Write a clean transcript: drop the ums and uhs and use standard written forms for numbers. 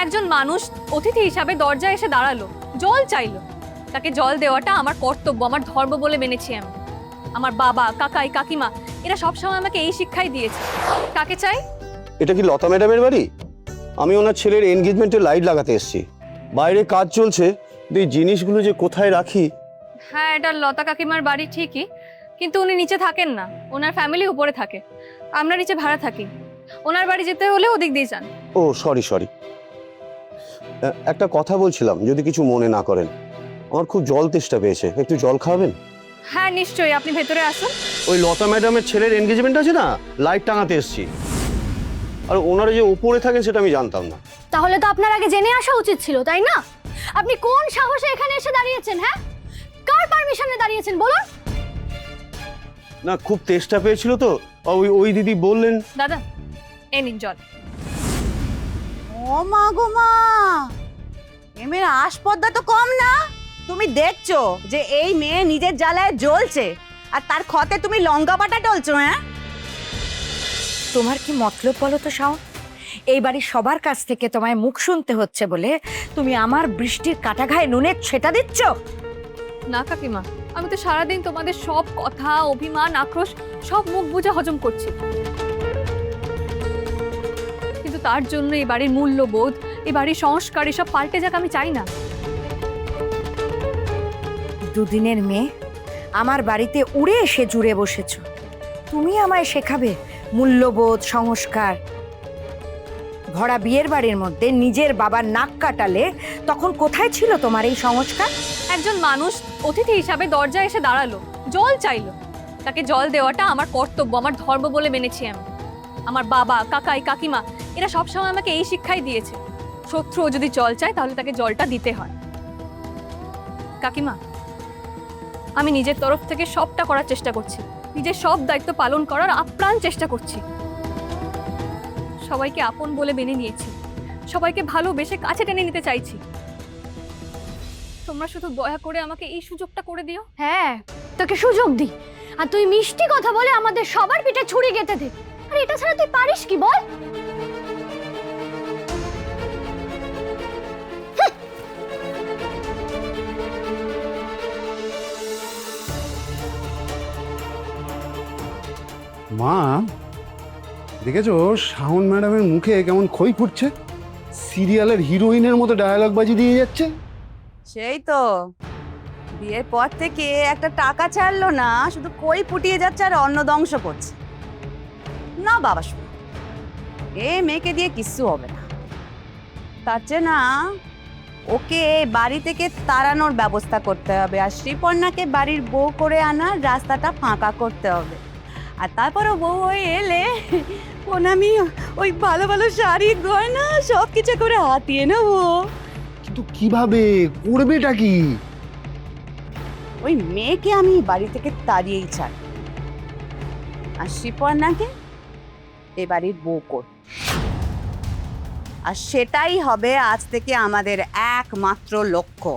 একজন মানুষ অতিথি হিসাবে দরজায় এসে দাঁড়ালো, জল চাইলো, তাকে জল দেওয়াটা আমার কর্তব্য, আমার ধর্ম বলে মেনেছি আমি। আমার বাবা, কাকাই, কাকিমা এরা সবসময় আমাকে এই শিক্ষাই দিয়েছে। কাকে চাই? এটা কি লতা ম্যাডামের বাড়ি? আমি ওনার ছেলের এনগেজমেন্টে লাইট লাগাতে এসেছি। বাইরে কাজ চলছে, এই জিনিসগুলো যে কোথায় রাখি। হ্যাঁ, এটা লতা কাকিমার বাড়ি ঠিকই, কিন্তু উনি নিচে থাকেন না, ওনার ফ্যামিলি উপরে থাকে, আমরা নিচে ভাড়া থাকি। ওনার বাড়ি যেতে হলে ওদিক দিয়ে যান। ও সরি, একটা কথা বলছিলাম, যদি কিছু মনে না করেন। আমার খুব জল তেষ্টা পেয়েছে, একটু জল খাওয়াবেন? হ্যাঁ নিশ্চয়ই, আপনি ভেতরে আসুন। ওই লতা ম্যাডামের ছেলের এনগেজমেন্ট আছে না, লাইট টাঙাতে এসেছি। আর ওনারা যে উপরে থাকেন সেটা আমি জানতাম না। তাহলে তো আপনার আগে জেনে আসা উচিত ছিল, তাই না? আপনি কোন সাহসে এখানে এসে দাঁড়িয়েছেন? হ্যাঁ, কার পারমিশনে দাঁড়িয়েছেন বলুন? না, খুব তেষ্টা পেয়েছিল তো, ওই দিদি বললেন। দাদা এই নিন জল। ও মা গো মা, এমের আসপদ্দা তো কম না। তুমি দেখছো যে এই মেয়ে নিজের জ্বালায় জ্বলছে, আর তার ক্ষতে তুমি লঙ্কা পাটা টলছো। হ্যাঁ, তোমার কি মতলব বলো তো শাওন? এই বাড়ির সবার কাছ থেকে তোমায় মুখ শুনতে হচ্ছে বলে তুমি আমার বৃষ্টির কাটা ঘায়ে নুনের ছেটা দিচ্ছ? না কাকিমা, আমি তো সারাদিন তোমাদের সব কথা, অভিমান, আক্রোশ সব মুখ বুঝে হজম করছি, কিন্তু তার জন্য এই বাড়ির মূল্যবোধ, এই বাড়ির সংস্কার এসব পাল্টে যাক আমি চাই না। দুদিনের মেয়ে আমার বাড়িতে উড়ে এসে জুড়ে বসেছো, তুমি আমায় শেখাবে মূল্যবোধ, সংস্কার? ভরা বিয়ের বাড়ির মধ্যে নিজের বাবার নাক কাটালে তখন কোথায় ছিল তোমার এই সংস্কার? একজন মানুষ অতিথি হিসাবে দরজায় এসে দাঁড়ালো, জল চাইলো, তাকে জল দেওয়াটা আমার কর্তব্য, আমার ধর্ম বলে মেনেছি আমি। আমার বাবা, কাকাই, কাকিমা এরা সবসময় আমাকে এই শিক্ষাই দিয়েছে, শত্রুও যদি জল চায় তাহলে তাকে জলটা দিতে হয়। কাকিমা, আমি নিজের তরফ থেকে সবটা করার চেষ্টা করছি, নিজের সব দায়িত্ব পালন করার আপ্রাণ চেষ্টা করছি। সবাইকে আপন বলে মেনে নিয়েছি, সবাইকে ভালোবেসে কাছে টেনে নিতে চাইছি। তোমরা শুধু দয়া করে আমাকে এই সুযোগটা করে দিও। হ্যাঁ, তোকে সুযোগ দি, আর তুই মিষ্টি কথা বলে আমাদের সবার পিঠে ছুরি গেঁথে দে। আর এটা ছাড়া তুই পারিস কি বল? মা, দেখেছো শাওন ম্যাডামের মুখে কেমন খই ফুটছে? সিরিয়ালের হিরোইনের মতো ডায়ালগ বাজি দিয়ে যাচ্ছে। সেই তো বিয়ের পর থেকে একটা টাকা ছাড়লো না, শুধু কই ফুটিয়ে যাচ্ছে আর অন্ন ধ্বংস করছে। না বাবা, শোনো, এ মেয়েকে দিয়ে কিচ্ছু হবে না। তার চেয়ে না ওকে বাড়ি থেকে তাড়ানোর ব্যবস্থা করতে হবে, আর শ্রীপর্ণাকে বাড়ির বউ করে আনার রাস্তাটা ফাঁকা করতে হবে। আর তারপরও বউ হয়ে এলে আমি ওই ভালো ভালো শাড়ি, গয়না সব কিছু করে হাতিয়ে নেবো। কিন্তু কিভাবে করবেটা কি? ওই মেয়েকে আমি বাড়ি থেকে তাড়িয়েই ছাড়, আর শ্রীপর্ণাকে এ বাড়ির বউ কর। আর সেটাই হবে আজ থেকে আমাদের একমাত্র লক্ষ্য।